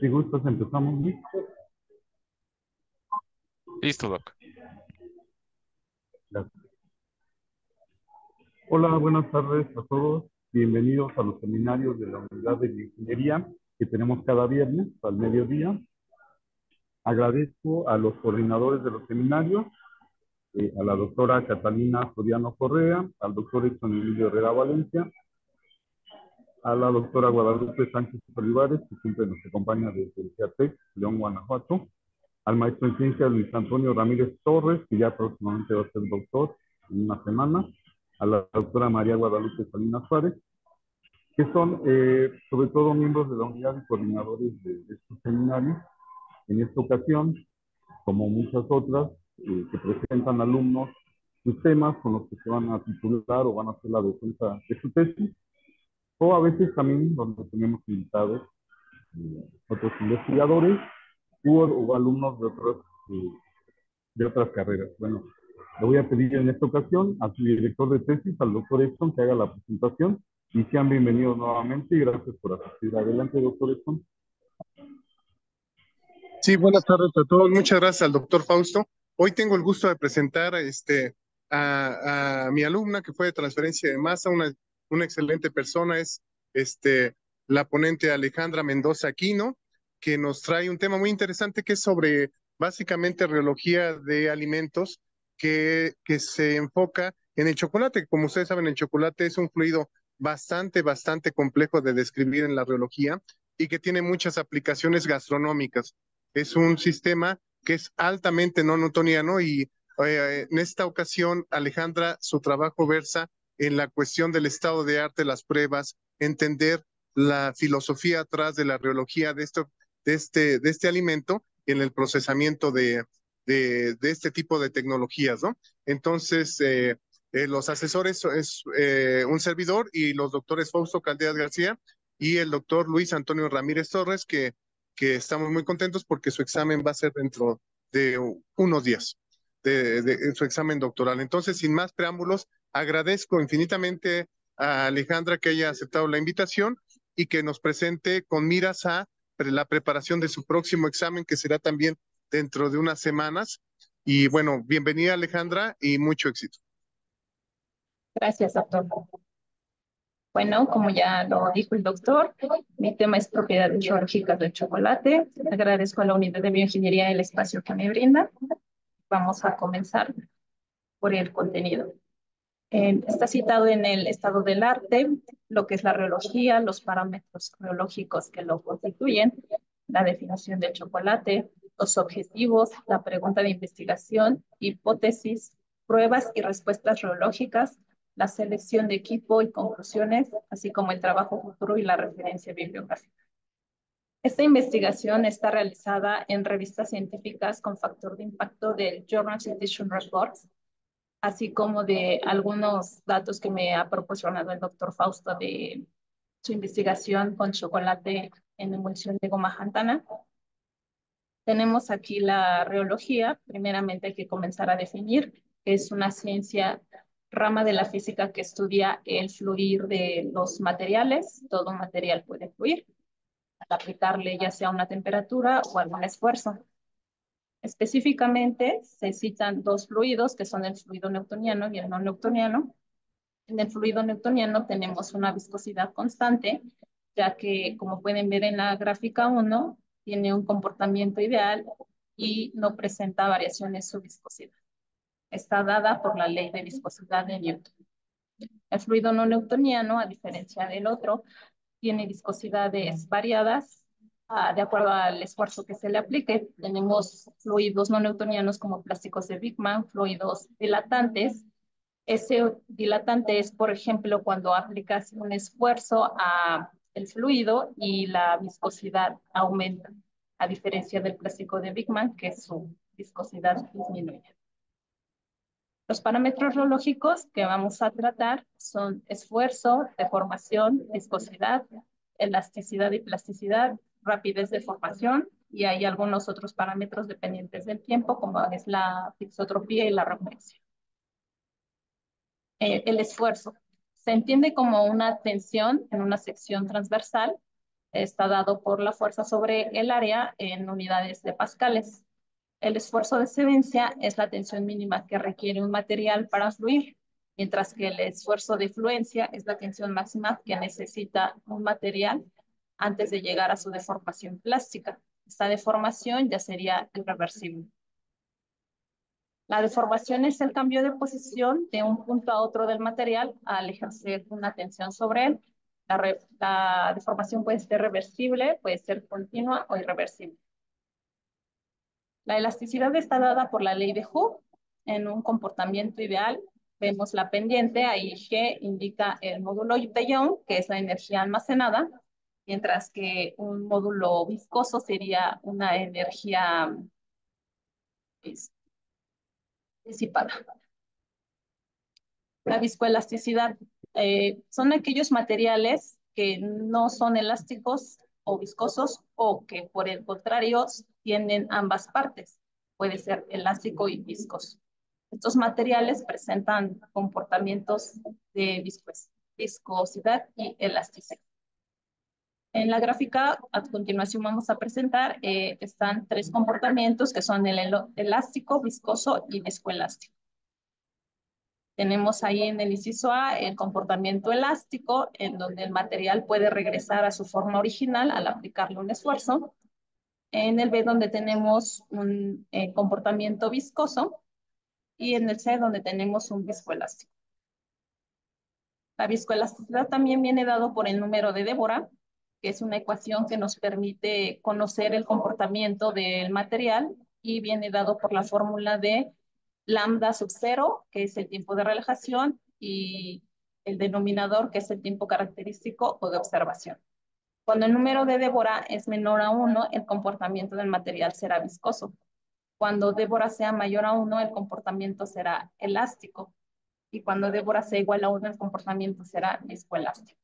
Si gustas, empezamos, Luis. Listo, Doc. Gracias. Hola, buenas tardes a todos. Bienvenidos a los seminarios de la Unidad de Bioingeniería que tenemos cada viernes al mediodía. Agradezco a los coordinadores de los seminarios, a la doctora Catalina Soriano Correa, al doctor Edson Emilio Herrera Valencia, a la doctora Guadalupe Sánchez Olivares, que siempre nos acompaña desde el CEATEC, León, Guanajuato, al maestro en ciencias Luis Antonio Ramírez Torres, que ya próximamente va a ser doctor en una semana, a la doctora María Guadalupe Salinas Suárez, que son sobre todo miembros de la unidad y coordinadores de estos seminarios. En esta ocasión, como muchas otras, que presentan alumnos sus temas con los que se van a titular o van a hacer la defensa de su tesis, o a veces también donde tenemos invitados otros investigadores o alumnos de otras carreras. Bueno, le voy a pedir en esta ocasión a su director de tesis, al doctor Edson, que haga la presentación y sean bienvenidos nuevamente y gracias por asistir. Adelante, doctor Edson. Sí, buenas tardes a todos. Muchas gracias al doctor Fausto. Hoy tengo el gusto de presentar a mi alumna que fue de transferencia de masa, una excelente persona, es la ponente Alejandra Mendoza Aquino, que nos trae un tema muy interesante que es sobre básicamente reología de alimentos que se enfoca en el chocolate. Como ustedes saben, el chocolate es un fluido bastante complejo de describir en la reología y que tiene muchas aplicaciones gastronómicas. Es un sistema que es altamente no newtoniano y en esta ocasión, Alejandra, su trabajo versa en la cuestión del estado de arte, las pruebas, entender la filosofía atrás de la reología de este alimento en el procesamiento de este tipo de tecnologías, ¿no? Entonces, los asesores es un servidor y los doctores Fausto Calderas García y el doctor Luis Antonio Ramírez Torres, que estamos muy contentos porque su examen va a ser dentro de unos días, de su examen doctoral. Entonces, sin más preámbulos, agradezco infinitamente a Alejandra que haya aceptado la invitación y que nos presente con miras a la preparación de su próximo examen, que será también dentro de unas semanas. Y bueno, bienvenida Alejandra y mucho éxito. Gracias, doctor. Bueno, como ya lo dijo el doctor, mi tema es propiedades biológicas del chocolate. Agradezco a la Unidad de Bioingeniería el espacio que me brinda. Vamos a comenzar por el contenido. Está citado en el estado del arte lo que es la reología, los parámetros reológicos que lo constituyen, la definición del chocolate, los objetivos, la pregunta de investigación, hipótesis, pruebas y respuestas reológicas, la selección de equipo y conclusiones, así como el trabajo futuro y la referencia bibliográfica. Esta investigación está realizada en revistas científicas con factor de impacto del Journal Citation Reports, así como de algunos datos que me ha proporcionado el doctor Fausto de su investigación con chocolate en emulsión de goma xantana. Tenemos aquí la reología. Primeramente hay que comenzar a definir que es una ciencia rama de la física que estudia el fluir de los materiales. Todo material puede fluir al aplicarle ya sea una temperatura o algún esfuerzo. Específicamente se citan dos fluidos que son el fluido newtoniano y el no newtoniano. En el fluido newtoniano tenemos una viscosidad constante, ya que, como pueden ver en la gráfica 1, tiene un comportamiento ideal y no presenta variaciones su viscosidad. Está dada por la ley de viscosidad de Newton. El fluido no newtoniano, a diferencia del otro, tiene viscosidades variadas de acuerdo al esfuerzo que se le aplique. Tenemos fluidos no newtonianos como plásticos de Bigman, fluidos dilatantes. Ese dilatante es, por ejemplo, cuando aplicas un esfuerzo a el fluido y la viscosidad aumenta, a diferencia del plástico de Bigman, que su viscosidad disminuye. Los parámetros reológicos que vamos a tratar son esfuerzo, deformación, viscosidad, elasticidad y plasticidad, rapidez de formación, y hay algunos otros parámetros dependientes del tiempo, como es la fixotropía y la reflexión. El esfuerzo. Se entiende como una tensión en una sección transversal. Está dado por la fuerza sobre el área en unidades de pascales. El esfuerzo de excedencia es la tensión mínima que requiere un material para fluir, mientras que el esfuerzo de fluencia es la tensión máxima que necesita un material antes de llegar a su deformación plástica. Esta deformación ya sería irreversible. La deformación es el cambio de posición de un punto a otro del material al ejercer una tensión sobre él. La deformación puede ser reversible, puede ser continua o irreversible. La elasticidad está dada por la ley de Hooke. En un comportamiento ideal, vemos la pendiente, ahí G indica el módulo de Young, que es la energía almacenada, mientras que un módulo viscoso sería una energía disipada. La viscoelasticidad son aquellos materiales que no son elásticos o viscosos o que por el contrario tienen ambas partes. Puede ser elástico y viscoso. Estos materiales presentan comportamientos de viscosidad y elasticidad. En la gráfica, a continuación vamos a presentar, están tres comportamientos que son el elástico, viscoso y viscoelástico. Tenemos ahí en el inciso A el comportamiento elástico, en donde el material puede regresar a su forma original al aplicarle un esfuerzo. En el B, donde tenemos un comportamiento viscoso. Y en el C, donde tenemos un viscoelástico. La viscoelasticidad también viene dado por el número de Deborah, que es una ecuación que nos permite conocer el comportamiento del material y viene dado por la fórmula de lambda sub 0, que es el tiempo de relajación, y el denominador, que es el tiempo característico o de observación. Cuando el número de Deborah es menor a 1, el comportamiento del material será viscoso. Cuando Deborah sea mayor a 1, el comportamiento será elástico. Y cuando Deborah sea igual a 1, el comportamiento será viscoelástico.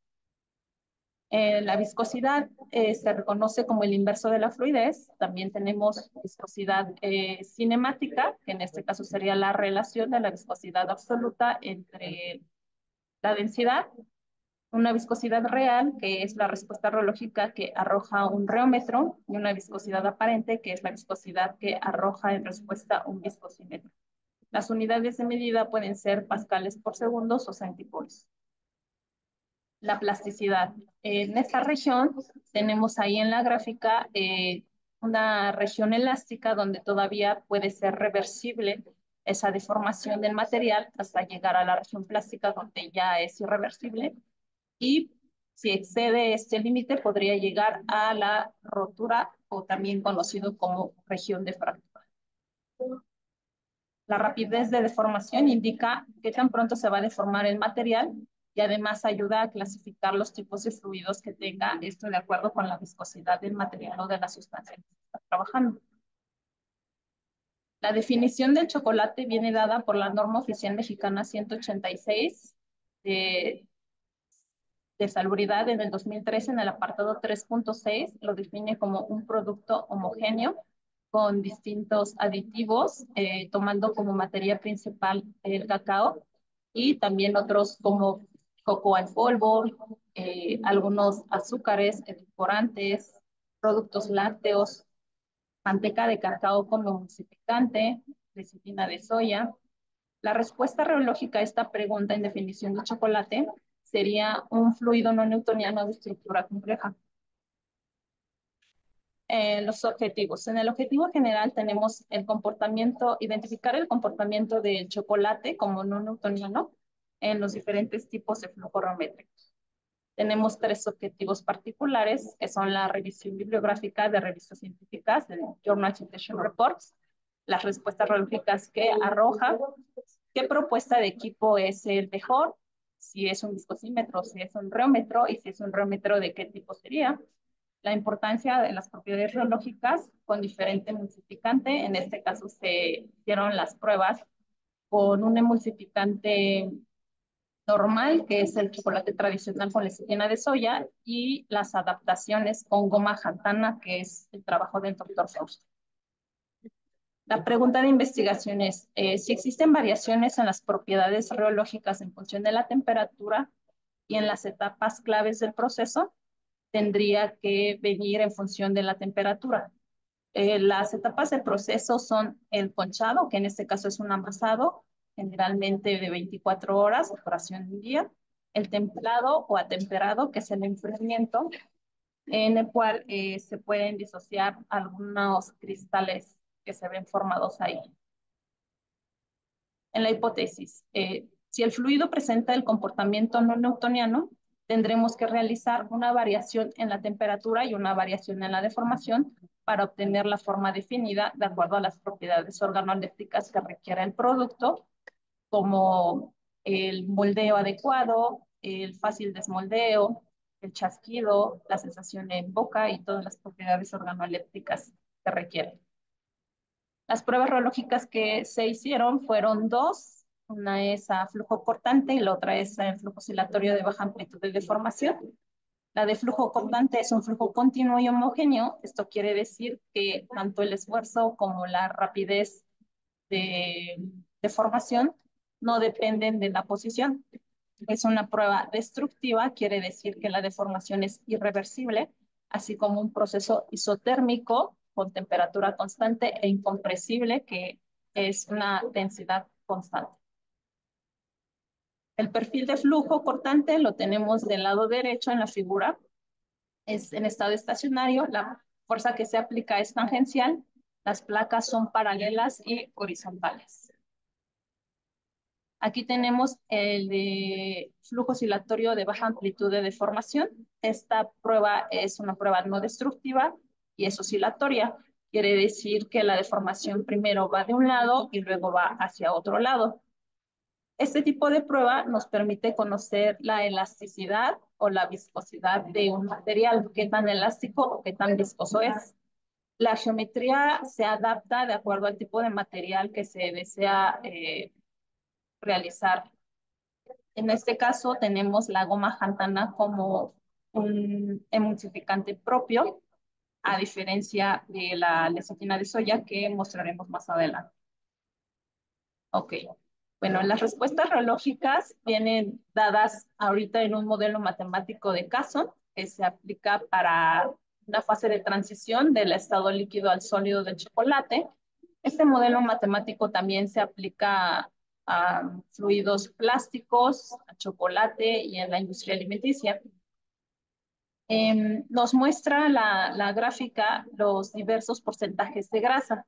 La viscosidad se reconoce como el inverso de la fluidez. También tenemos viscosidad cinemática, que en este caso sería la relación de la viscosidad absoluta entre la densidad. Una viscosidad real, que es la respuesta reológica que arroja un reómetro, y una viscosidad aparente, que es la viscosidad que arroja en respuesta un viscosímetro. Las unidades de medida pueden ser pascales por segundos o centipoles. La plasticidad. En esta región tenemos ahí en la gráfica una región elástica donde todavía puede ser reversible esa deformación del material hasta llegar a la región plástica donde ya es irreversible, y si excede este límite podría llegar a la rotura, o también conocido como región de fractura. La rapidez de deformación indica qué tan pronto se va a deformar el material y además ayuda a clasificar los tipos de fluidos que tenga, esto de acuerdo con la viscosidad del material o de la sustancia que se está trabajando. La definición del chocolate viene dada por la norma oficial mexicana 186 de salubridad en el 2013, en el apartado 3.6, lo define como un producto homogéneo con distintos aditivos, tomando como materia principal el cacao y también otros como cocoa en polvo, algunos azúcares, edulcorantes, productos lácteos, manteca de cacao como emulsificante, lecitina de soya. La respuesta reológica a esta pregunta en definición de chocolate sería un fluido no newtoniano de estructura compleja. Los objetivos. En el objetivo general tenemos el comportamiento, identificar el comportamiento del chocolate como no newtoniano en los diferentes tipos de flujo reométricos. Tenemos tres objetivos particulares, que son la revisión bibliográfica de revistas científicas, de Journal Citation Reports, las respuestas reológicas que arroja, qué propuesta de equipo es el mejor, si es un viscosímetro, si es un reómetro, y si es un reómetro, de qué tipo sería. La importancia de las propiedades reológicas con diferente emulsificante. En este caso se hicieron las pruebas con un emulsificante normal, que es el chocolate tradicional con lecitina de soya, y las adaptaciones con goma xantana, que es el trabajo del Dr. Fausto. La pregunta de investigación es, si existen variaciones en las propiedades reológicas en función de la temperatura, y en las etapas claves del proceso tendría que venir en función de la temperatura. Las etapas del proceso son el conchado, que en este caso es un amasado, generalmente de 24 horas, duración de un día, el templado o atemperado, que es el enfriamiento, en el cual se pueden disociar algunos cristales que se ven formados ahí. En la hipótesis, si el fluido presenta el comportamiento no newtoniano, tendremos que realizar una variación en la temperatura y una variación en la deformación para obtener la forma definida de acuerdo a las propiedades organolépticas que requiere el producto, como el moldeo adecuado, el fácil desmoldeo, el chasquido, la sensación en boca y todas las propiedades organolépticas que requieren. Las pruebas reológicas que se hicieron fueron dos. Una es a flujo cortante y la otra es el flujo oscilatorio de baja amplitud de deformación. La de flujo cortante es un flujo continuo y homogéneo. Esto quiere decir que tanto el esfuerzo como la rapidez de deformación no dependen de la posición. Es una prueba destructiva, quiere decir que la deformación es irreversible, así como un proceso isotérmico con temperatura constante e incompresible, que es una densidad constante. El perfil de flujo cortante lo tenemos del lado derecho en la figura. Es en estado estacionario, la fuerza que se aplica es tangencial, las placas son paralelas y horizontales. Aquí tenemos el de flujo oscilatorio de baja amplitud de deformación. Esta prueba es una prueba no destructiva y es oscilatoria. Quiere decir que la deformación primero va de un lado y luego va hacia otro lado. Este tipo de prueba nos permite conocer la elasticidad o la viscosidad de un material, qué tan elástico o qué tan viscoso es. La geometría se adapta de acuerdo al tipo de material que se desea realizar. En este caso tenemos la goma xantana como un emulsificante propio, a diferencia de la lecitina de soya que mostraremos más adelante. Ok. Bueno, las respuestas reológicas vienen dadas ahorita en un modelo matemático de Casson que se aplica para una fase de transición del estado líquido al sólido del chocolate. Este modelo matemático también se aplica a fluidos plásticos, a chocolate y en la industria alimenticia. Nos muestra la gráfica los diversos porcentajes de grasa.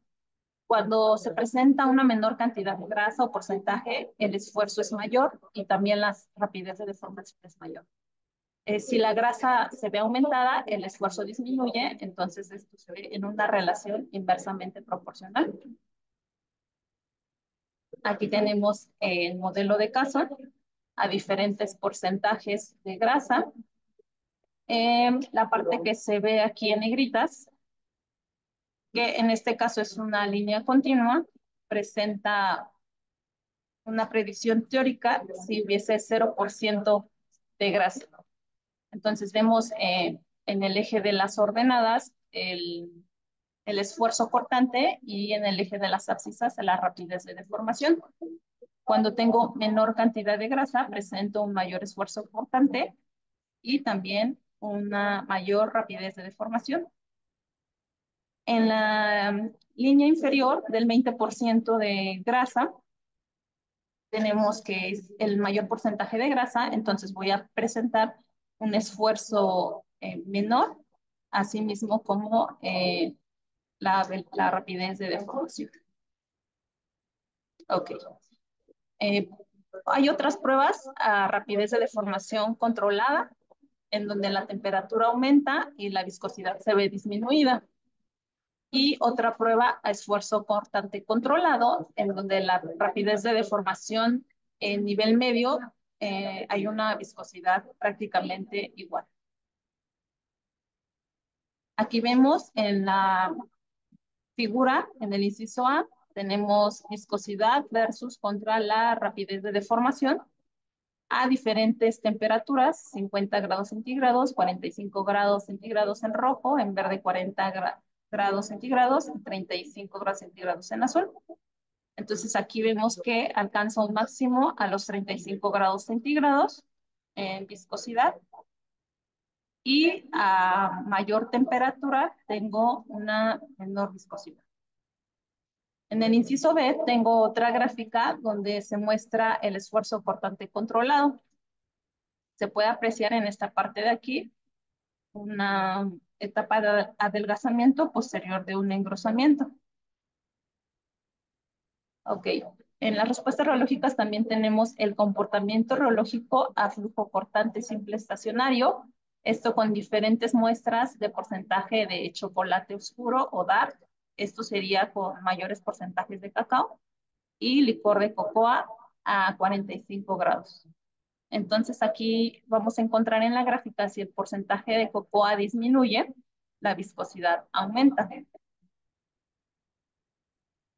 Cuando se presenta una menor cantidad de grasa o porcentaje, el esfuerzo es mayor y también la rapidez de deformación es mayor. Si la grasa se ve aumentada, el esfuerzo disminuye, entonces esto se ve en una relación inversamente proporcional. Aquí tenemos el modelo de Casson a diferentes porcentajes de grasa. La parte que se ve aquí en negritas, que en este caso es una línea continua, presenta una predicción teórica si hubiese 0% de grasa. Entonces vemos en el eje de las ordenadas el esfuerzo cortante y en el eje de las abscisas la rapidez de deformación. Cuando tengo menor cantidad de grasa, presento un mayor esfuerzo cortante y también una mayor rapidez de deformación. En la línea inferior del 20% de grasa, tenemos que es el mayor porcentaje de grasa, entonces voy a presentar un esfuerzo menor, así mismo como la rapidez de deformación. Ok. Hay otras pruebas a rapidez de deformación controlada, en donde la temperatura aumenta y la viscosidad se ve disminuida. Y otra prueba a esfuerzo cortante controlado, en donde la rapidez de deformación en nivel medio hay una viscosidad prácticamente igual. Aquí vemos en la figura, en el inciso A, tenemos viscosidad versus contra la rapidez de deformación a diferentes temperaturas, 50 grados centígrados, 45 grados centígrados en rojo, en verde 40 grados centígrados y 35 grados centígrados en azul. Entonces aquí vemos que alcanza un máximo a los 35 grados centígrados, en viscosidad y a mayor temperatura tengo una menor viscosidad. En el inciso B tengo otra gráfica donde se muestra el esfuerzo cortante controlado. Se puede apreciar en esta parte de aquí una etapa de adelgazamiento posterior de un engrosamiento. Ok, en las respuestas reológicas también tenemos el comportamiento reológico a flujo cortante simple estacionario, esto con diferentes muestras de porcentaje de chocolate oscuro o dark, esto sería con mayores porcentajes de cacao, y licor de cocoa a 45 grados. Entonces aquí vamos a encontrar en la gráfica si el porcentaje de cocoa disminuye, la viscosidad aumenta.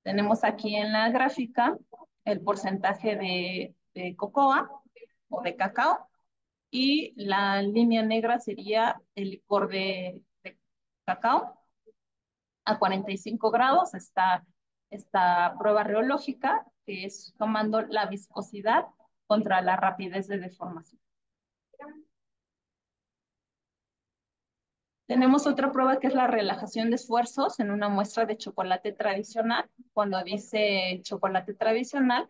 Tenemos aquí en la gráfica el porcentaje de cocoa o de cacao y la línea negra sería el licor de cacao. A 45 grados está esta prueba reológica que es tomando la viscosidad contra la rapidez de deformación. Tenemos otra prueba que es la relajación de esfuerzos en una muestra de chocolate tradicional. Cuando dice chocolate tradicional,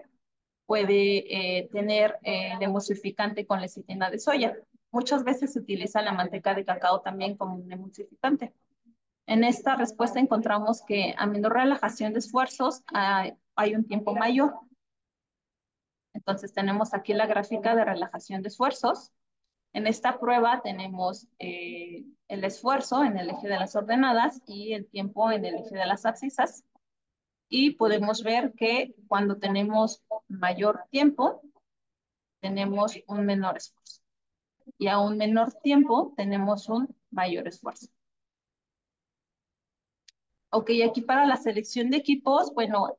puede tener el emulsificante con lecitina de soya. Muchas veces se utiliza la manteca de cacao también como un emulsificante. En esta respuesta encontramos que a menor relajación de esfuerzos hay un tiempo mayor. Entonces tenemos aquí la gráfica de relajación de esfuerzos. En esta prueba tenemos el esfuerzo en el eje de las ordenadas y el tiempo en el eje de las abscisas. Y podemos ver que cuando tenemos mayor tiempo, tenemos un menor esfuerzo. Y a un menor tiempo tenemos un mayor esfuerzo. Ok, aquí para la selección de equipos, bueno,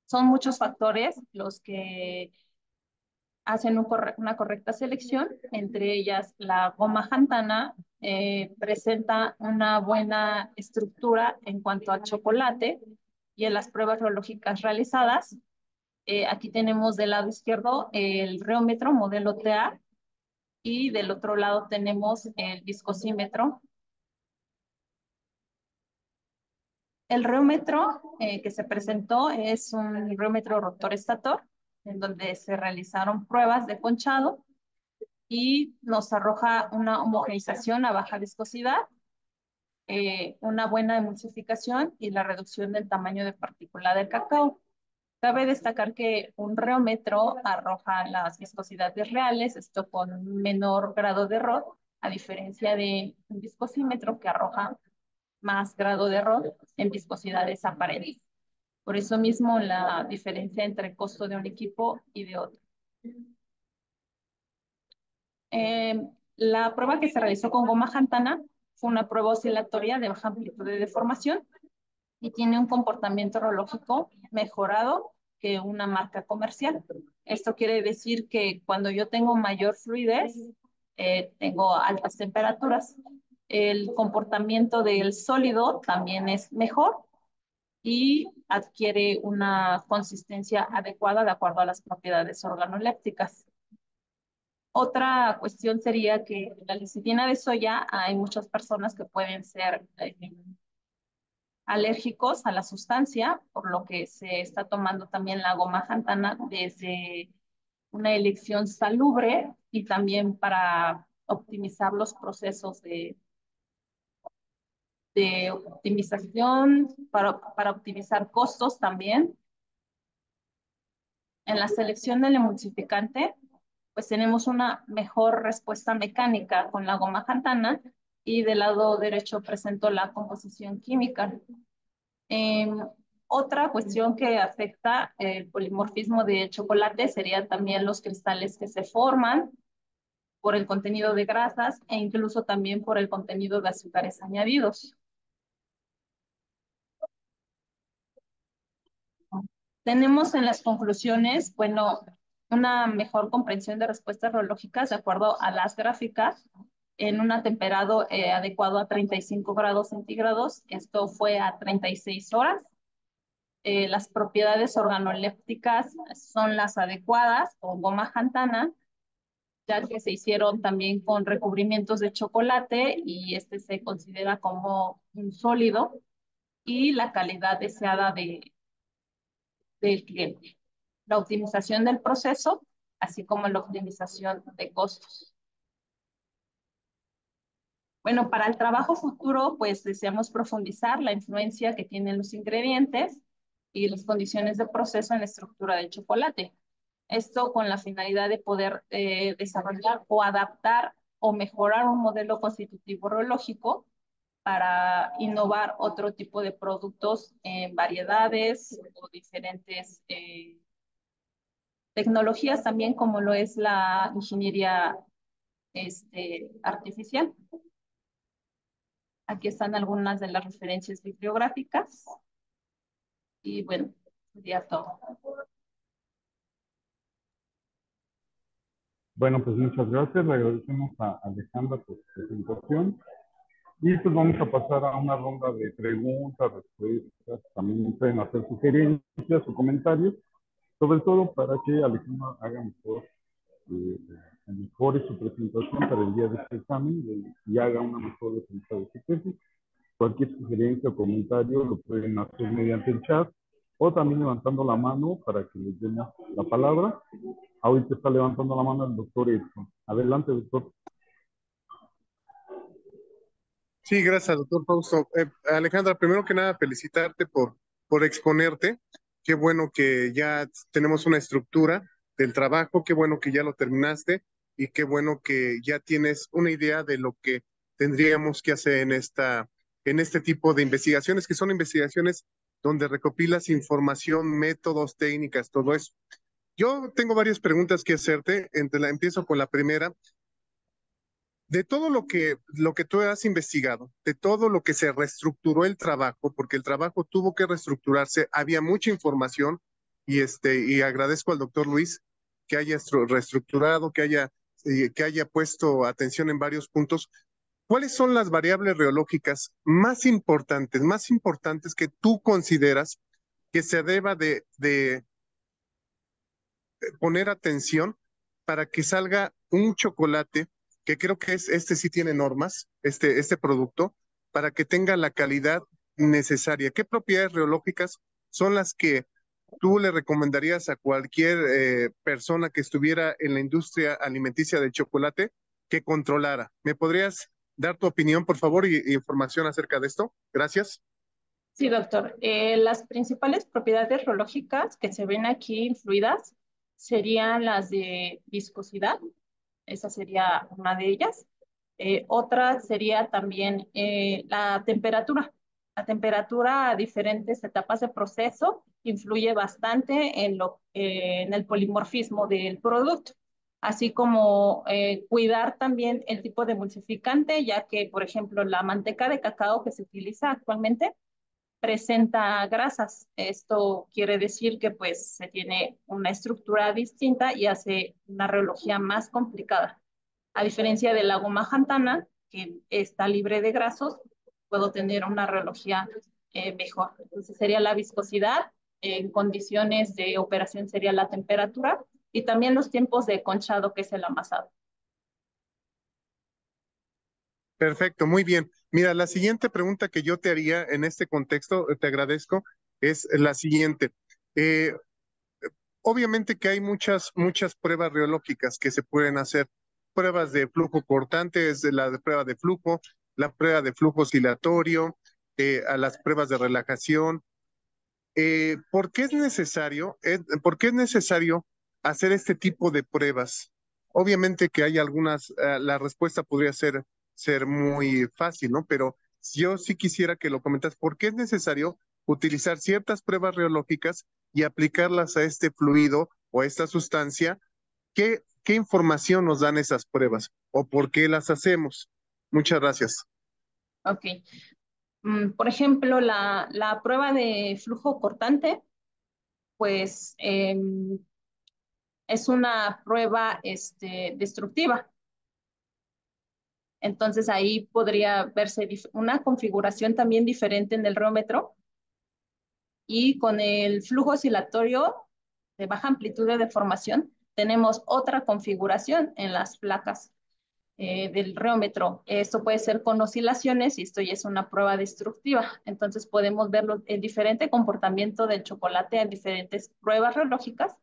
son muchos factores los que hacen una correcta selección, entre ellas la goma Jantana presenta una buena estructura en cuanto al chocolate y en las pruebas reológicas realizadas. Aquí tenemos del lado izquierdo el reómetro modelo TA y del otro lado tenemos el viscosímetro. El reómetro que se presentó es un reómetro rotor-estator, en donde se realizaron pruebas de conchado y nos arroja una homogenización a baja viscosidad, una buena emulsificación y la reducción del tamaño de partícula del cacao. Cabe destacar que un reómetro arroja las viscosidades reales, esto con menor grado de error, a diferencia de un viscosímetro que arroja más grado de error en viscosidades aparentes. Por eso mismo la diferencia entre el costo de un equipo y de otro. La prueba que se realizó con goma Jantana fue una prueba oscilatoria de baja amplitud de deformación y tiene un comportamiento reológico mejorado que una marca comercial. Esto quiere decir que cuando yo tengo mayor fluidez, tengo altas temperaturas, el comportamiento del sólido también es mejor y adquiere una consistencia adecuada de acuerdo a las propiedades organolépticas. Otra cuestión sería que la lecitina de soya, hay muchas personas que pueden ser alérgicos a la sustancia, por lo que se está tomando también la goma Jantana desde una elección salubre y también para optimizar los procesos de optimización, para optimizar costos también. En la selección del emulsificante, pues tenemos una mejor respuesta mecánica con la goma Jantana y del lado derecho presento la composición química. Otra cuestión que afecta el polimorfismo de chocolate serían también los cristales que se forman por el contenido de grasas e incluso también por el contenido de azúcares añadidos. Tenemos en las conclusiones, bueno, una mejor comprensión de respuestas reológicas de acuerdo a las gráficas en un temperado adecuado a 35 grados centígrados. Esto fue a 36 horas. Las propiedades organolépticas son las adecuadas con goma Jantana ya que se hicieron también con recubrimientos de chocolate y este se considera como un sólido y la calidad deseada del cliente. La optimización del proceso, así como la optimización de costos. Bueno, para el trabajo futuro, pues deseamos profundizar la influencia que tienen los ingredientes y las condiciones de proceso en la estructura del chocolate. Esto con la finalidad de poder desarrollar o adaptar o mejorar un modelo constitutivo reológico para innovar otro tipo de productos en variedades o diferentes tecnologías también como lo es la ingeniería artificial. Aquí están algunas de las referencias bibliográficas y bueno, sería todo. Bueno, pues muchas gracias. Le agradecemos a Alejandra por su presentación. Y pues vamos a pasar a una ronda de preguntas, respuestas. También pueden hacer sugerencias o comentarios, sobre todo para que Alejandra haga mejore su presentación para el día de este examen y haga una mejor defensa de su tesis. Cualquier sugerencia o comentario lo pueden hacer mediante el chat o también levantando la mano para que les demos la palabra. Ahorita está levantando la mano el doctor Edson. Adelante, doctor. Sí, gracias, doctor Fausto. Alejandra, primero que nada, felicitarte por exponerte. Qué bueno que ya tenemos una estructura del trabajo, qué bueno que ya lo terminaste y qué bueno que ya tienes una idea de lo que tendríamos que hacer en este tipo de investigaciones, que son investigaciones donde recopilas información, métodos, técnicas, todo eso. Yo tengo varias preguntas que hacerte. Empiezo con la primera. De todo lo que tú has investigado, de todo lo que se reestructuró el trabajo, porque el trabajo tuvo que reestructurarse, había mucha información y agradezco al doctor Luis que haya reestructurado, que haya puesto atención en varios puntos. ¿Cuáles son las variables reológicas más importantes que tú consideras que se deba de poner atención para que salga un chocolate, que creo que este sí tiene normas, este producto, para que tenga la calidad necesaria? ¿Qué propiedades reológicas son las que tú le recomendarías a cualquier persona que estuviera en la industria alimenticia del chocolate que controlara? ¿Me podrías dar tu opinión, por favor, y información acerca de esto? Gracias. Sí, doctor. Las principales propiedades reológicas que se ven aquí influidas serían las de viscosidad, esa sería una de ellas. Otra sería también la temperatura. La temperatura a diferentes etapas de proceso influye bastante en el polimorfismo del producto, así como cuidar también el tipo de emulsificante, ya que, por ejemplo, la manteca de cacao que se utiliza actualmente presenta grasas. Esto quiere decir que pues se tiene una estructura distinta y hace una reología más complicada. A diferencia de la goma jantana, que está libre de grasos, puedo tener una reología mejor. Entonces sería la viscosidad, en condiciones de operación sería la temperatura y también los tiempos de conchado, que es el amasado. Perfecto, muy bien. Mira, la siguiente pregunta que yo te haría en este contexto, te agradezco, es la siguiente. Eh, Obviamente que hay muchas pruebas reológicas que se pueden hacer. Pruebas de flujo cortante, es prueba de flujo, la prueba de flujo oscilatorio, a las pruebas de relajación. ¿Por qué es necesario hacer este tipo de pruebas? Obviamente que hay algunas, la respuesta podría ser muy fácil, ¿no? Pero yo sí quisiera que lo comentas. ¿Por qué es necesario utilizar ciertas pruebas reológicas y aplicarlas a este fluido o a esta sustancia? ¿Qué información nos dan esas pruebas? ¿O por qué las hacemos? Muchas gracias. Ok. Por ejemplo, la prueba de flujo cortante, pues es una prueba destructiva. Entonces ahí podría verse una configuración también diferente en el reómetro y con el flujo oscilatorio de baja amplitud de deformación tenemos otra configuración en las placas del reómetro. Esto puede ser con oscilaciones y esto ya es una prueba destructiva. Entonces podemos ver el diferente comportamiento del chocolate en diferentes pruebas reológicas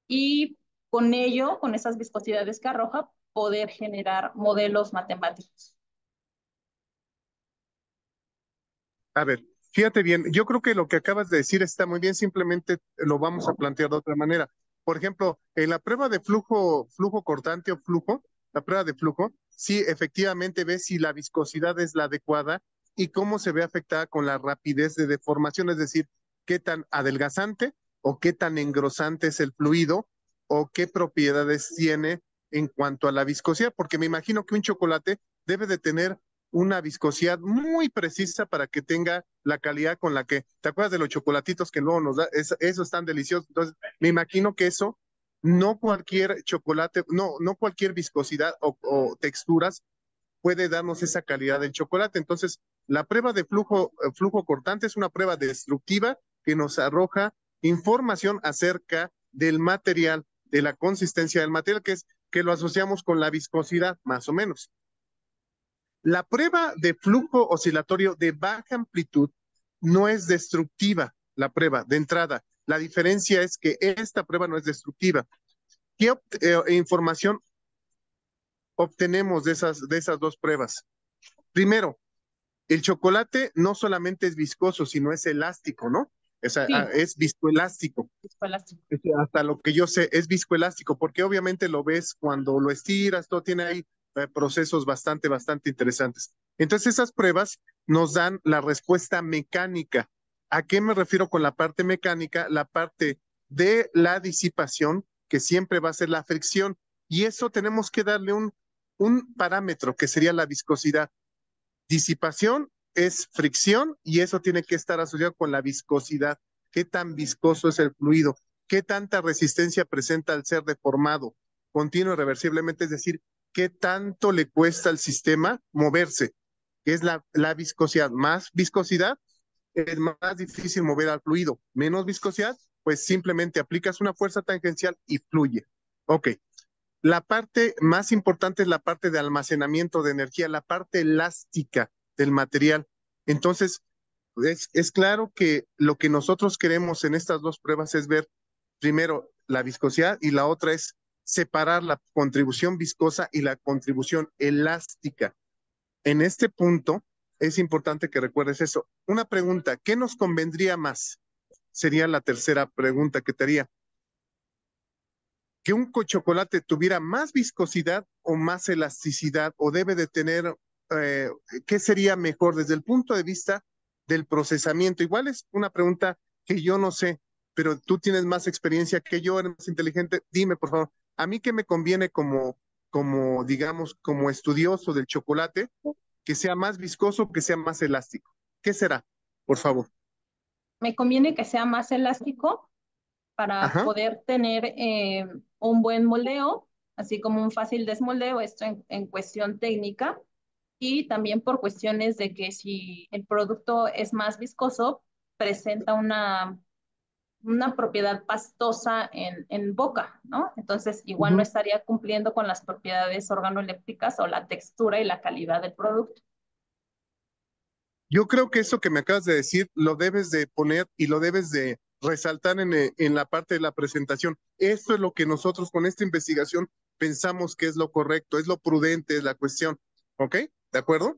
y con ello, con esas viscosidades que arroja, poder generar modelos matemáticos. A ver, fíjate bien, yo creo que lo que acabas de decir está muy bien, simplemente lo vamos a plantear de otra manera. Por ejemplo, en la prueba de flujo cortante o flujo, la prueba de flujo, sí, efectivamente ves si la viscosidad es la adecuada y cómo se ve afectada con la rapidez de deformación, es decir, qué tan adelgazante o qué tan engrosante es el fluido o qué propiedades tiene en cuanto a la viscosidad, porque me imagino que un chocolate debe de tener una viscosidad muy precisa para que tenga la calidad con la que, ¿te acuerdas de los chocolatitos que luego nos da? Eso es tan delicioso. Entonces, me imagino que eso, no cualquier chocolate, no cualquier viscosidad o texturas puede darnos esa calidad del chocolate. Entonces, la prueba de flujo cortante es una prueba destructiva que nos arroja información acerca del material, de la consistencia del material, que lo asociamos con la viscosidad, más o menos. La prueba de flujo oscilatorio de baja amplitud no es destructiva, la prueba de entrada. La diferencia es que esta prueba no es destructiva. ¿Qué información obtenemos de esas dos pruebas? Primero, el chocolate no solamente es viscoso, sino es elástico, ¿no? Sí, Es viscoelástico. viscoelástico. Hasta lo que yo sé, es viscoelástico, porque obviamente lo ves cuando lo estiras, todo tiene ahí procesos bastante interesantes. Entonces, esas pruebas nos dan la respuesta mecánica. ¿A qué me refiero con la parte mecánica? La parte de la disipación, que siempre va a ser la fricción, y eso tenemos que darle un parámetro, que sería la viscosidad. Disipación es fricción y eso tiene que estar asociado con la viscosidad. ¿Qué tan viscoso es el fluido? ¿Qué tanta resistencia presenta al ser deformado continuo y reversiblemente? Es decir, ¿qué tanto le cuesta al sistema moverse? Que es la viscosidad. Más viscosidad, es más difícil mover al fluido. Menos viscosidad, pues simplemente aplicas una fuerza tangencial y fluye. Ok. La parte más importante es la parte de almacenamiento de energía, la parte elástica del material. Entonces, es claro que lo que nosotros queremos en estas dos pruebas es ver primero la viscosidad y la otra es separar la contribución viscosa y la contribución elástica. En este punto es importante que recuerdes eso. Una pregunta, ¿qué nos convendría más? Sería la tercera pregunta que te haría. ¿Que un chocolate tuviera más viscosidad o más elasticidad o debe de tener, eh, qué sería mejor desde el punto de vista del procesamiento? Igual es una pregunta que yo no sé, pero tú tienes más experiencia que yo, eres más inteligente. Dime, por favor, ¿a mí qué me conviene digamos, como estudioso del chocolate, que sea más viscoso, que sea más elástico? ¿Qué será, por favor? Me conviene que sea más elástico para Ajá. poder tener un buen moldeo, así como un fácil desmoldeo, esto en cuestión técnica, y también por cuestiones de que si el producto es más viscoso, presenta una propiedad pastosa en boca, ¿no? Entonces, igual no Ujú. estaría cumpliendo con las propiedades organolépticas o la textura y la calidad del producto. Yo creo que eso que me acabas de decir lo debes de poner y lo debes de resaltar en la parte de la presentación. Esto es lo que nosotros con esta investigación pensamos que es lo correcto, es lo prudente, es la cuestión. ¿Ok? ¿De acuerdo?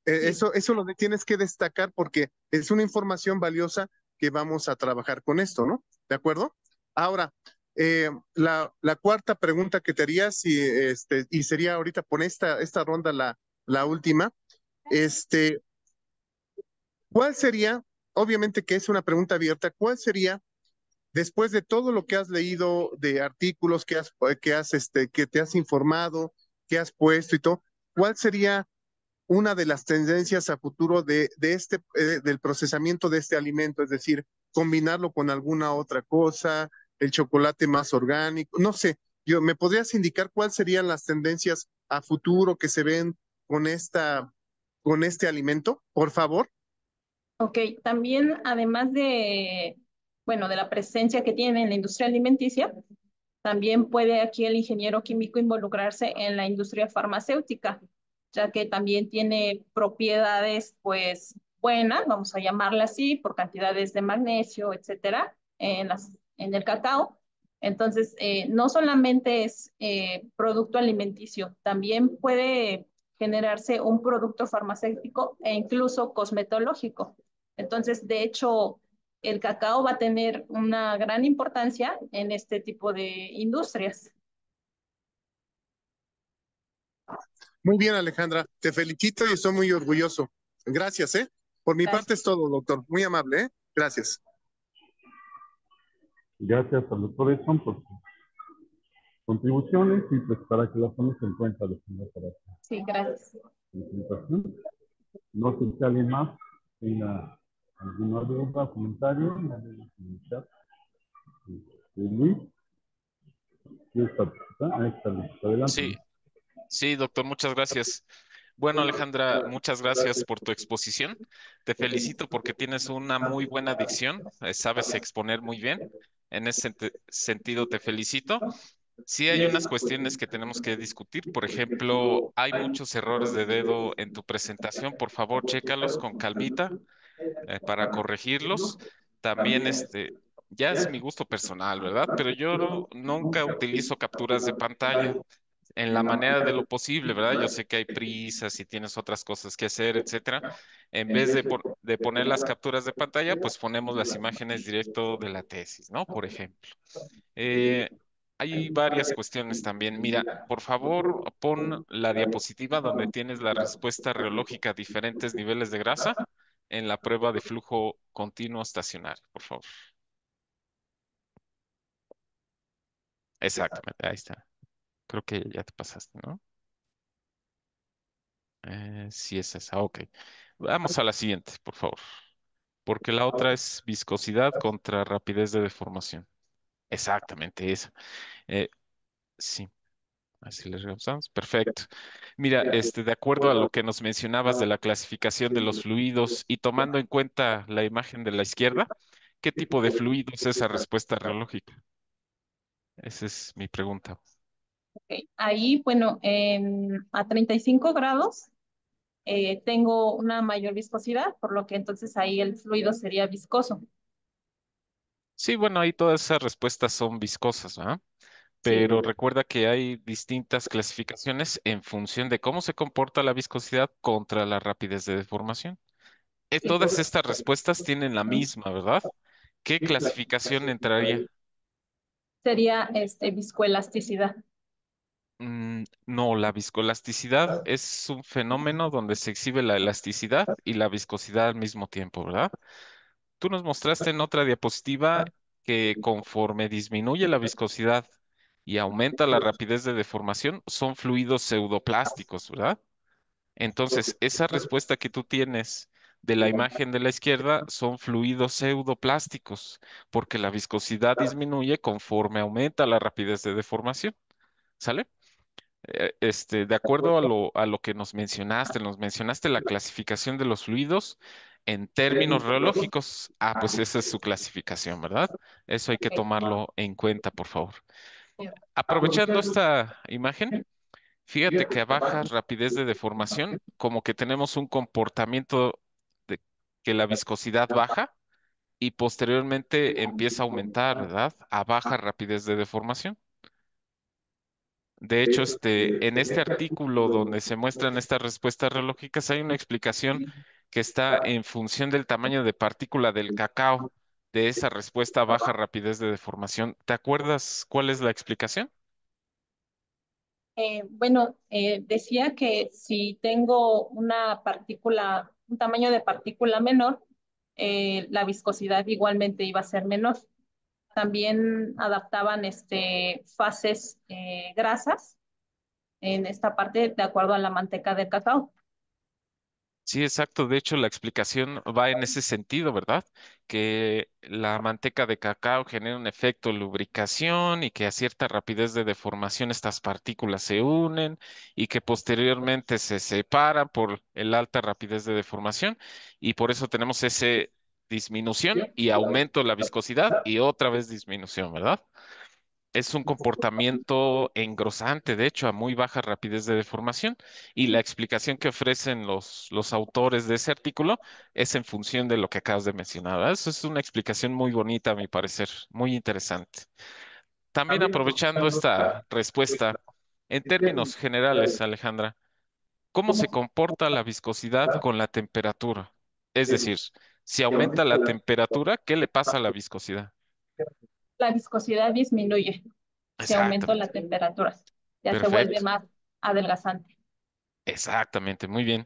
Sí. Eso lo tienes que destacar porque es una información valiosa que vamos a trabajar con esto, ¿no? ¿De acuerdo? Ahora, la cuarta pregunta que te haría, y sería ahorita por esta ronda la última, este, ¿cuál sería, obviamente que es una pregunta abierta, cuál sería, después de todo lo que has leído de artículos que te has informado, que has puesto y todo, cuál sería una de las tendencias a futuro del procesamiento de este alimento? Es decir, combinarlo con alguna otra cosa, el chocolate más orgánico, no sé, ¿me podrías indicar cuáles serían las tendencias a futuro que se ven con este alimento, por favor? Ok, también además de, bueno, de la presencia que tiene en la industria alimenticia, También puede aquí el ingeniero químico involucrarse en la industria farmacéutica, ya que también tiene propiedades, pues, buenas, vamos a llamarla así, por cantidades de magnesio, etcétera, en el cacao. Entonces, no solamente es producto alimenticio, también puede generarse un producto farmacéutico e incluso cosmetológico. Entonces, de hecho, el cacao va a tener una gran importancia en este tipo de industrias. Muy bien, Alejandra. Te felicito y estoy muy orgulloso. Gracias, ¿eh? Por mi parte es Gracias. todo, doctor. Muy amable, ¿eh? Gracias. Gracias al doctor Edson por sus contribuciones y pues para que las tomes en cuenta para esta Sí, gracias. presentación. No sé si alguien más tenga alguna duda o comentario, la vemos en el chat. Luis, ¿quieres participar? Ahí está Luis, adelante Sí, Luis. sí, doctor, muchas gracias. Bueno, Alejandra, muchas gracias por tu exposición. Te felicito porque tienes una muy buena dicción, sabes exponer muy bien. En ese sentido, te felicito. Sí, hay unas cuestiones que tenemos que discutir. Por ejemplo, hay muchos errores de dedo en tu presentación. Por favor, chécalos con calmita para corregirlos. También, ya es mi gusto personal, ¿verdad? Pero yo nunca utilizo capturas de pantalla en la manera de lo posible, ¿verdad? Yo sé que hay prisas y tienes otras cosas que hacer, etcétera. En vez de poner las capturas de pantalla, pues ponemos las imágenes directo de la tesis, ¿no? Por ejemplo. Eh, hay varias cuestiones también. Mira, por favor, pon la diapositiva donde tienes la respuesta reológica a diferentes niveles de grasa en la prueba de flujo continuo estacionario, por favor. Exactamente, ahí está. Creo que ya te pasaste, ¿no? Sí, es esa, ok. Vamos a la siguiente, por favor, porque la otra es viscosidad contra rapidez de deformación. Exactamente esa. Eh, sí, así le regresamos. Perfecto. Mira, de acuerdo a lo que nos mencionabas de la clasificación de los fluidos y tomando en cuenta la imagen de la izquierda, ¿qué tipo de fluido es esa respuesta reológica? Esa es mi pregunta. Okay. Ahí, bueno, a 35 grados tengo una mayor viscosidad, por lo que entonces ahí el fluido sería viscoso. Sí, bueno, ahí todas esas respuestas son viscosas, ¿verdad? Sí, Pero recuerda que hay distintas clasificaciones en función de cómo se comporta la viscosidad contra la rapidez de deformación. sí. Todas estas respuestas tienen la misma, ¿verdad? ¿Qué clasificación entraría? Sería viscoelasticidad. No, la viscoelasticidad es un fenómeno donde se exhibe la elasticidad y la viscosidad al mismo tiempo, ¿verdad? Tú nos mostraste en otra diapositiva que conforme disminuye la viscosidad y aumenta la rapidez de deformación, son fluidos pseudoplásticos, ¿verdad? Entonces, esa respuesta que tú tienes de la imagen de la izquierda son fluidos pseudoplásticos, porque la viscosidad disminuye conforme aumenta la rapidez de deformación, ¿sale? De acuerdo a lo que nos mencionaste la clasificación de los fluidos en términos reológicos. Ah, pues esa es su clasificación, ¿verdad? Eso hay que tomarlo en cuenta, por favor. Aprovechando esta imagen, fíjate que a baja rapidez de deformación, como que tenemos un comportamiento de que la viscosidad baja y posteriormente empieza a aumentar, ¿verdad? A baja rapidez de deformación. De hecho, en este artículo donde se muestran estas respuestas reológicas, hay una explicación que está en función del tamaño de partícula del cacao de esa respuesta a baja rapidez de deformación. ¿Te acuerdas cuál es la explicación? Bueno, decía que si tengo una partícula, un tamaño de partícula menor, la viscosidad igualmente iba a ser menor. También adaptaban fases grasas en esta parte de acuerdo a la manteca de cacao. Sí, exacto. De hecho, la explicación va en ese sentido, ¿verdad? Que la manteca de cacao genera un efecto de lubricación y que a cierta rapidez de deformación estas partículas se unen y que posteriormente se separan por el alta rapidez de deformación y por eso tenemos ese disminución y aumento de la viscosidad y otra vez disminución, ¿verdad? es un comportamiento engrosante, de hecho, a muy baja rapidez de deformación. Y la explicación que ofrecen los autores de ese artículo es en función de lo que acabas de mencionar, ¿verdad? Eso es una explicación muy bonita, a mi parecer, muy interesante. También aprovechando esta respuesta, en términos generales, Alejandra, ¿cómo se comporta la viscosidad con la temperatura? Es decir, si aumenta la temperatura, ¿qué le pasa a la viscosidad? La viscosidad disminuye si aumenta la Exactamente. temperatura. Ya se vuelve Perfecto. más adelgazante. Exactamente. Muy bien.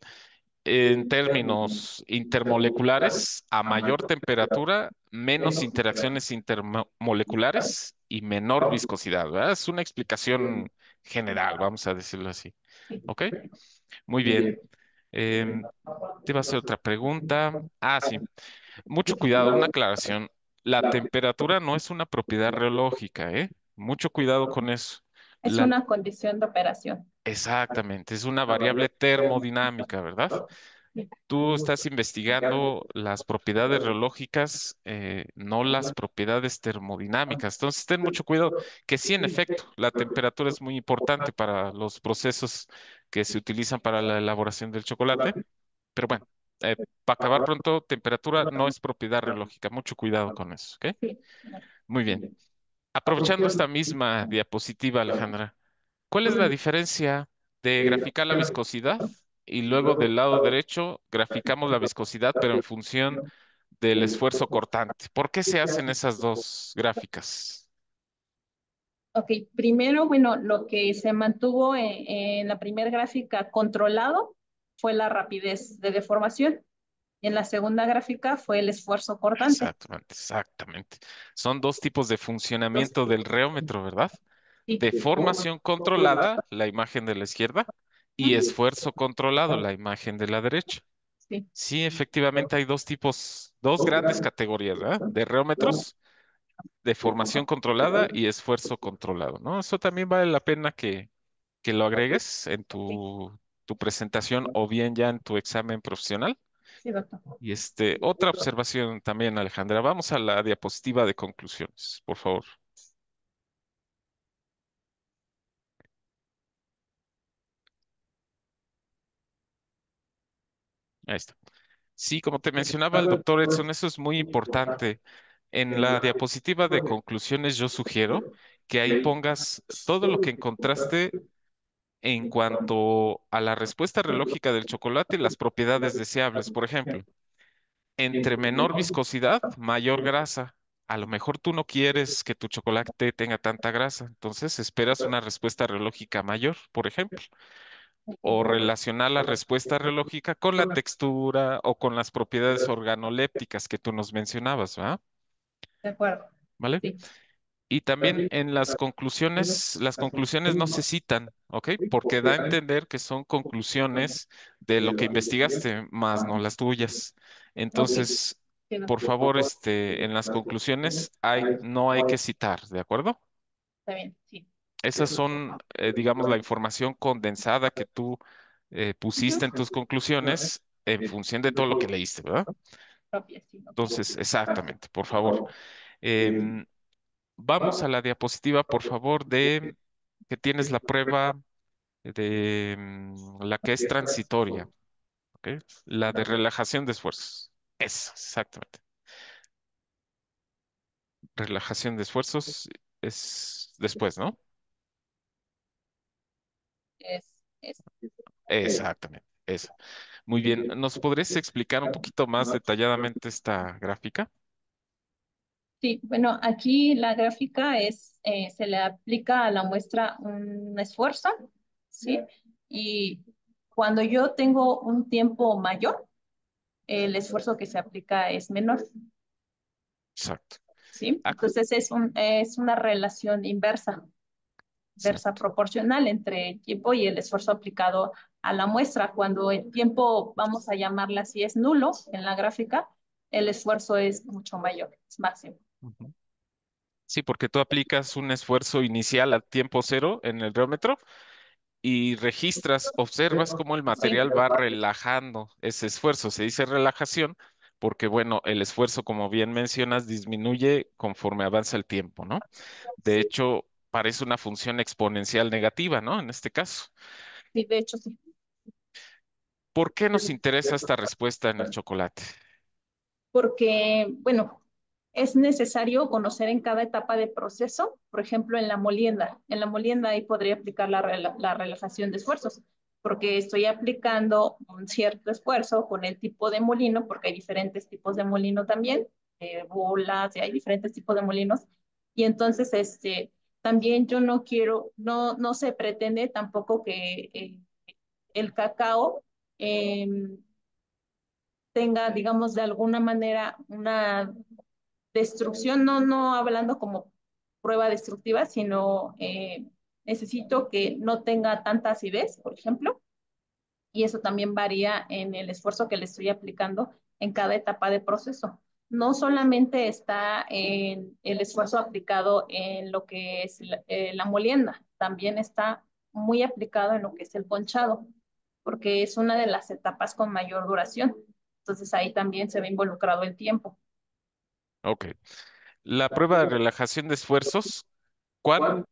En términos intermoleculares, a mayor temperatura, menos interacciones intermoleculares y menor viscosidad, ¿verdad? Es una explicación general, vamos a decirlo así. Sí. ¿Ok? Muy bien. Em, Te iba a hacer otra pregunta. Ah, sí. Mucho cuidado, una aclaración. La temperatura no es una propiedad reológica, ¿eh? Mucho cuidado con eso. Es La, una condición de operación. exactamente, es una variable termodinámica, ¿verdad? Tú estás investigando las propiedades reológicas, no las propiedades termodinámicas. Entonces, ten mucho cuidado, que sí, en efecto, la temperatura es muy importante para los procesos que se utilizan para la elaboración del chocolate. Pero bueno, para acabar pronto, temperatura no es propiedad reológica. Mucho cuidado con eso, ¿ok? Sí. Muy bien. Aprovechando esta misma diapositiva, Alejandra, ¿cuál es la diferencia de graficar la viscosidad y luego del lado derecho graficamos la viscosidad, pero en función del esfuerzo cortante? ¿Por qué se hacen esas dos gráficas? Ok, primero, bueno, lo que se mantuvo en la primera gráfica controlado fue la rapidez de deformación. En la segunda gráfica fue el esfuerzo cortante. Exactamente, exactamente. Son dos tipos de Entonces, funcionamiento del reómetro, ¿verdad? sí, Deformación controlada, la imagen de la izquierda, y ujú, esfuerzo controlado, la imagen de la derecha. sí, Sí, efectivamente hay dos tipos, dos grandes categorías, ¿verdad? De reómetros, deformación controlada y esfuerzo controlado, ¿no? Eso también vale la pena que lo agregues en sí, tu presentación o bien ya en tu examen profesional. sí, doctor. Y otra observación también, Alejandra. Vamos a la diapositiva de conclusiones, por favor. Ahí está. Sí, como te mencionaba el doctor Edson, eso es muy importante. En la diapositiva de conclusiones yo sugiero que ahí pongas todo lo que encontraste en cuanto a la respuesta relógica del chocolate y las propiedades deseables. Por ejemplo, entre menor viscosidad, mayor grasa. A lo mejor tú no quieres que tu chocolate tenga tanta grasa, entonces esperas una respuesta relógica mayor, por ejemplo, o relacionar la respuesta relógica con la textura o con las propiedades organolépticas que tú nos mencionabas, ¿verdad? De acuerdo. ¿Vale? Sí, Y también en las conclusiones no se citan, ¿ok? Porque da a entender que son conclusiones de lo que investigaste, más no las tuyas. ok. Entonces, Sí, por doctor. favor, en las conclusiones no hay que citar, ¿de acuerdo? Está bien, sí. Esas son, digamos, la información condensada que tú pusiste en Ujú, tus conclusiones en función de todo lo que leíste, ¿verdad? propia, sí, doctor. Entonces, exactamente, por favor. Em, Vamos a la diapositiva, por favor, de que tienes la prueba de la que es transitoria, ¿ok? La de relajación de esfuerzos. Eso, exactamente. Relajación de esfuerzos es después, ¿no? Es, Exactamente, eso. Muy bien. ¿Nos podrías explicar un poquito más detalladamente esta gráfica? sí, bueno, aquí la gráfica se le aplica a la muestra un esfuerzo, ¿sí? Y cuando yo tengo un tiempo mayor, el esfuerzo que se aplica es menor, Exacto. ¿sí? Ah, Entonces es una relación inversa, inversa exacto. proporcional entre el tiempo y el esfuerzo aplicado a la muestra. Cuando el tiempo, vamos a llamarla así, es nulo en la gráfica, el esfuerzo es mucho mayor, es máximo. Ujú. Sí, porque tú aplicas un esfuerzo inicial a tiempo cero en el reómetro y registras, observas cómo el Sí, material va relajando ese esfuerzo. Se dice relajación porque, bueno, el esfuerzo, como bien mencionas, disminuye conforme avanza el tiempo, ¿no? De sí, hecho, parece una función exponencial negativa, ¿no? En este caso. Sí, de hecho, sí. ¿Por qué nos interesa esta respuesta en el chocolate? Porque, bueno, es necesario conocer en cada etapa de proceso, por ejemplo, en la molienda. En la molienda ahí podría aplicar la relajación de esfuerzos, porque estoy aplicando un cierto esfuerzo con el tipo de molino, porque hay diferentes tipos de molino también, bolas, y hay diferentes tipos de molinos. Y entonces, también yo no quiero, no se pretende tampoco que el cacao eh, tenga, digamos, de alguna manera una destrucción, no hablando como prueba destructiva, sino necesito que no tenga tanta acidez, por ejemplo, y eso también varía en el esfuerzo que le estoy aplicando en cada etapa de proceso. No solamente está en el esfuerzo aplicado en lo que es la molienda, también está muy aplicado en lo que es el ponchado, porque es una de las etapas con mayor duración. Entonces ahí también se ve involucrado el tiempo. Ok. La prueba de relajación de esfuerzos, ¿cuán,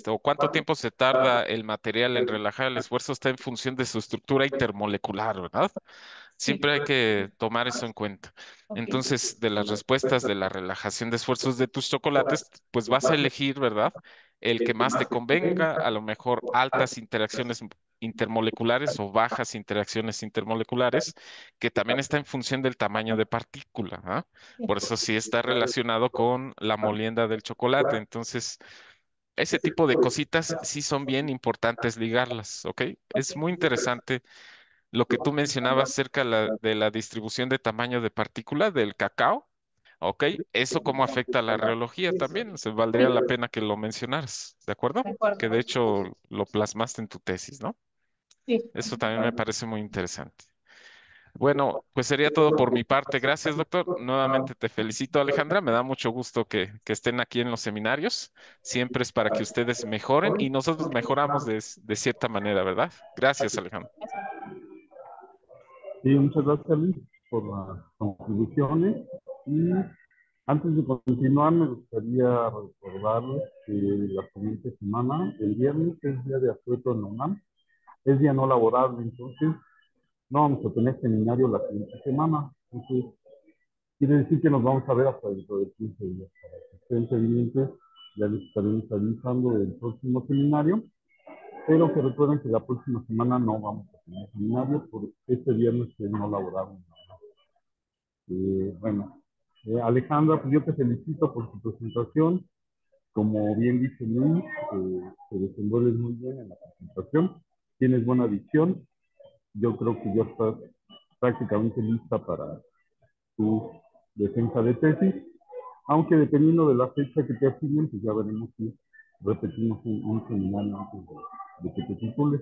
o cuánto tiempo se tarda el material en relajar el esfuerzo está en función de su estructura intermolecular, ¿verdad? Sí, Siempre hay que tomar eso en cuenta. ok. Entonces, de las respuestas de la relajación de esfuerzos de tus chocolates, pues vas a elegir, ¿verdad? El que más te convenga, a lo mejor altas interacciones intermoleculares o bajas interacciones intermoleculares, que también está en función del tamaño de partícula, ¿ah? Por eso sí está relacionado con la molienda del chocolate. Entonces, ese tipo de cositas sí son bien importantes ligarlas, ¿ok? Es muy interesante lo que tú mencionabas acerca de la distribución de tamaño de partícula del cacao, ¿ok? Eso cómo afecta a la reología también, se valdría la pena que lo mencionaras, ¿de acuerdo? De acuerdo. Que de hecho lo plasmaste en tu tesis, ¿no? Sí. Eso también me parece muy interesante. Bueno, pues sería todo por mi parte. Gracias, doctor. Nuevamente te felicito, Alejandra. Me da mucho gusto que estén aquí en los seminarios. Siempre es para que ustedes mejoren y nosotros mejoramos de cierta manera, ¿verdad? Gracias, Alejandra. Sí, muchas gracias, Luis, por las contribuciones. Y antes de continuar, me gustaría recordarles que la siguiente semana, el viernes, es día de asueto en la UNAM, es día no laborable, entonces no vamos a tener seminario la siguiente semana. Entonces, quiere decir que nos vamos a ver hasta dentro de 15 días. Para que estén pendientes, ya les estaremos avisando del próximo seminario, pero que recuerden que la próxima semana no vamos a tener seminario por este viernes que es no laborable. Bueno, Alejandra, pues yo te felicito por tu presentación. Como bien dice Luis, te desenvuelves muy bien en la presentación, tienes buena visión. Yo creo que ya estás prácticamente lista para tu defensa de tesis, aunque dependiendo de la fecha que te asignen, pues ya veremos si repetimos un seminario antes de que te titules.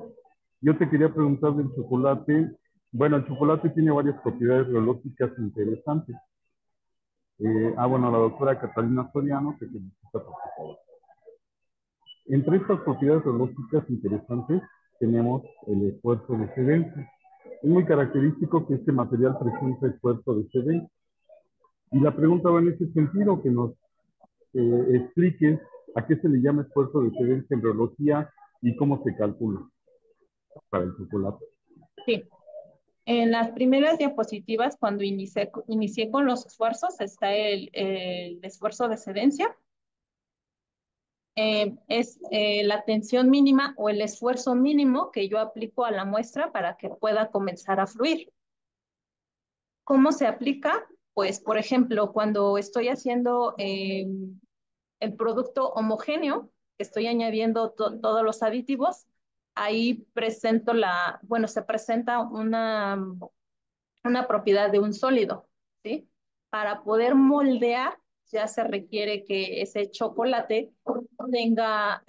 Yo te quería preguntar del chocolate. Bueno, el chocolate tiene varias propiedades biológicas interesantes. Bueno, la doctora Catalina Soriano, que felicita por su trabajo. Entre estas propiedades biológicas interesantes tenemos el esfuerzo de sedencia. Es muy característico que este material presente esfuerzo de sedencia. Y la pregunta va en ese sentido, que nos expliques a qué se le llama esfuerzo de sedencia en biología y cómo se calcula para el chocolate. Sí. En las primeras diapositivas, cuando inicié con los esfuerzos, está el esfuerzo de sedencia. Es la tensión mínima o el esfuerzo mínimo que yo aplico a la muestra para que pueda comenzar a fluir. ¿Cómo se aplica? Pues, por ejemplo, cuando estoy haciendo el producto homogéneo, que estoy añadiendo todos los aditivos, ahí presento bueno, se presenta una propiedad de un sólido, ¿sí? Para poder moldear, ya se requiere que ese chocolate tenga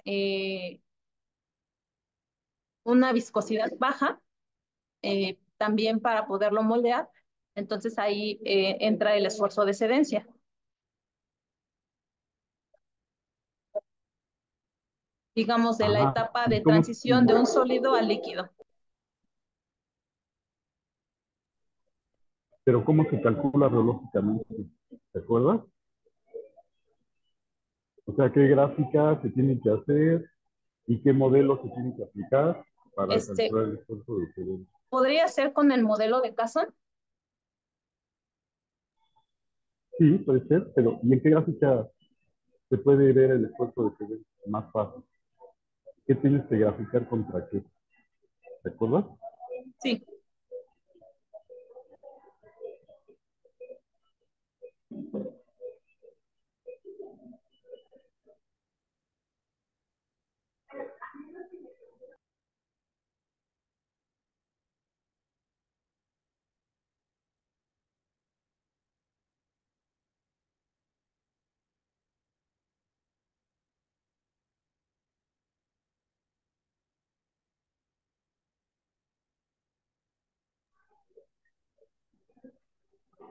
una viscosidad baja, también para poderlo moldear. Entonces ahí entra el esfuerzo de sedencia. Digamos, de la Ajá. etapa ¿Y de cómo, transición de un sólido al líquido. pero cómo se calcula biológicamente? ¿Te acuerdas? O sea, qué gráfica se tiene que hacer y qué modelo se tiene que aplicar para calcular el esfuerzo de excelencia. ¿Podría ser con el modelo de Casson? Sí, puede ser, pero ¿y en qué gráfica se puede ver el esfuerzo de excelencia? Más fácil. ¿Qué tienes que graficar contra qué? ¿Te acuerdas? Sí.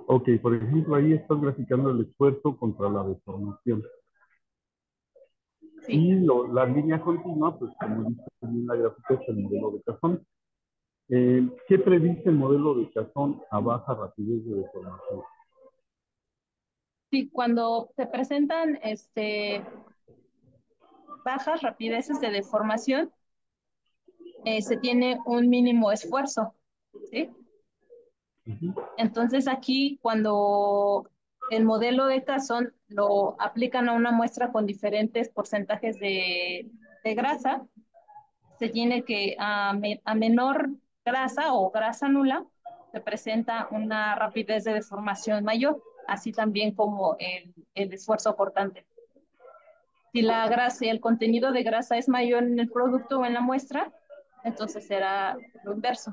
Ok, por ejemplo, ahí estás graficando el esfuerzo contra la deformación. Sí. Y la línea continua, pues como dice bien la gráfica, es el modelo de Casson. ¿Qué predice el modelo de Casson a baja rapidez de deformación? Sí, cuando se presentan bajas rapideces de deformación, se tiene un mínimo esfuerzo, ¿sí? Ujú. Entonces aquí, cuando el modelo de Casson lo aplican a una muestra con diferentes porcentajes de grasa, se tiene que a menor grasa o grasa nula, se presenta una rapidez de deformación mayor, así también como el esfuerzo cortante. Si la grasa y el contenido de grasa es mayor en el producto o en la muestra, entonces será lo inverso.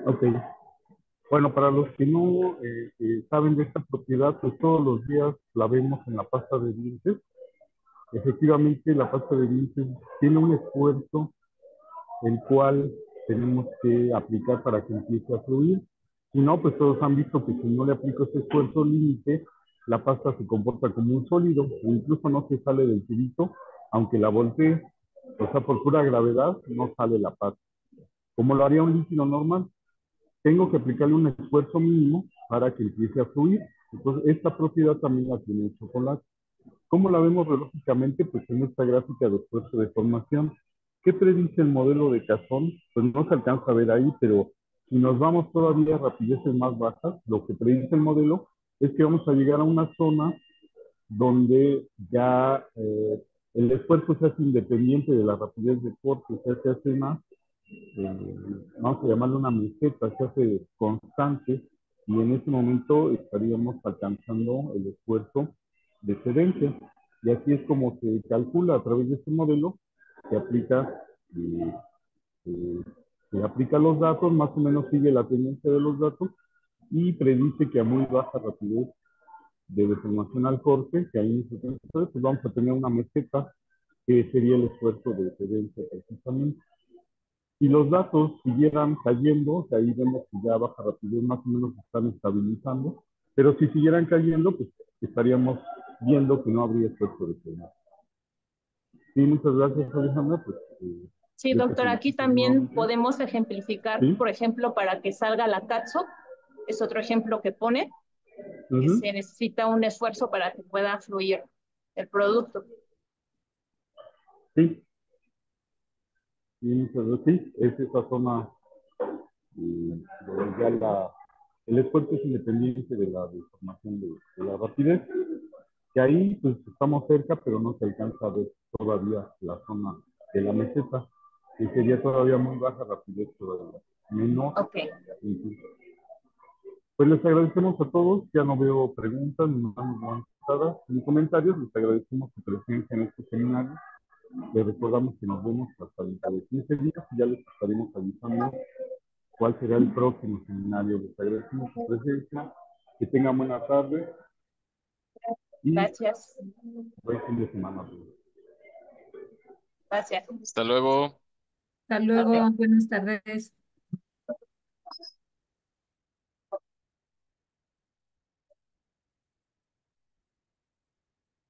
Ok. Bueno, para los que no saben de esta propiedad, pues todos los días la vemos en la pasta de dientes. Efectivamente, la pasta de dientes tiene un esfuerzo el cual tenemos que aplicar para que empiece a fluir. Si no, pues todos han visto que si no le aplico ese esfuerzo límite, la pasta se comporta como un sólido, o incluso no se sale del tubito, aunque la voltee. O sea, por pura gravedad no sale la pasta. Como lo haría un líquido normal, tengo que aplicarle un esfuerzo mínimo para que empiece a fluir. Entonces, esta propiedad también la tiene el chocolate. ¿Cómo la vemos biológicamente? Pues en esta gráfica de esfuerzo de formación. ¿Qué predice el modelo de Casson? Pues no se alcanza a ver ahí, pero si nos vamos todavía a rapideces más bajas, lo que predice el modelo es que vamos a llegar a una zona donde ya el esfuerzo se hace independiente de la rapidez de corte, o sea, se hace más, vamos a llamarlo una meseta, se hace constante, y en ese momento estaríamos alcanzando el esfuerzo de excelencia. Y así es como se calcula a través de este modelo, se aplica, eh, eh, se aplica los datos, más o menos sigue la tendencia de los datos, y predice que a muy baja rapidez de deformación al corte, que ahí pues vamos a tener una meseta que sería el esfuerzo de excelencia precisamente. Si los datos siguieran cayendo, que ahí vemos que ya a baja rapidez más o menos se están estabilizando, pero si siguieran cayendo, pues estaríamos viendo que no habría esfuerzo de excelencia. Sí, muchas gracias, Alejandra. Pues, Sí, doctor, aquí también podemos ejemplificar, ¿sí? por ejemplo, para que salga la catsup, es otro ejemplo que pone, que se necesita un esfuerzo para que pueda fluir el producto. Sí, sí, muchas gracias. Sí, es esa zona donde ya el esfuerzo es independiente de la deformación de la rapidez, que ahí pues estamos cerca, pero no se alcanza a ver todavía la zona de la meseta, que sería todavía muy baja rapidez, todavía menor. Okay. Incluso. Pues les agradecemos a todos, ya no veo preguntas ni comentarios, les agradecemos su presencia en este seminario, les recordamos que nos vemos hasta dentro de 15 días y ya les estaremos avisando cuál será el próximo seminario. Les agradecemos su presencia, que tengan buena tarde y Gracias. buen fin de semana. Gracias. Hasta luego. Hasta luego, buenas tardes.